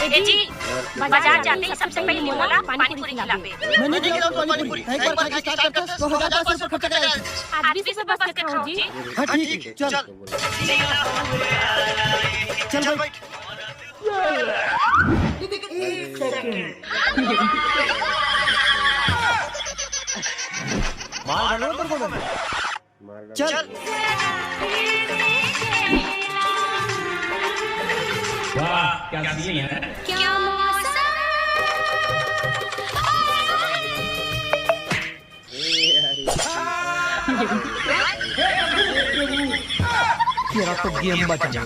ए जी, बाजार जाते ही सबसे पहले बोला पानी पूरी खिला पे। मैंने दिया पानी पूरी एक बार खा के स्टार्ट करता 2500 रुपए खर्चा करेगा। आज भी से बस करते रहो जी। हां ठीक है चल चल बैठ। एक सेकंड मार डालो तेरे को चल वाह क्या सीन है। क्या मौसम तेरा तो गेम बचा।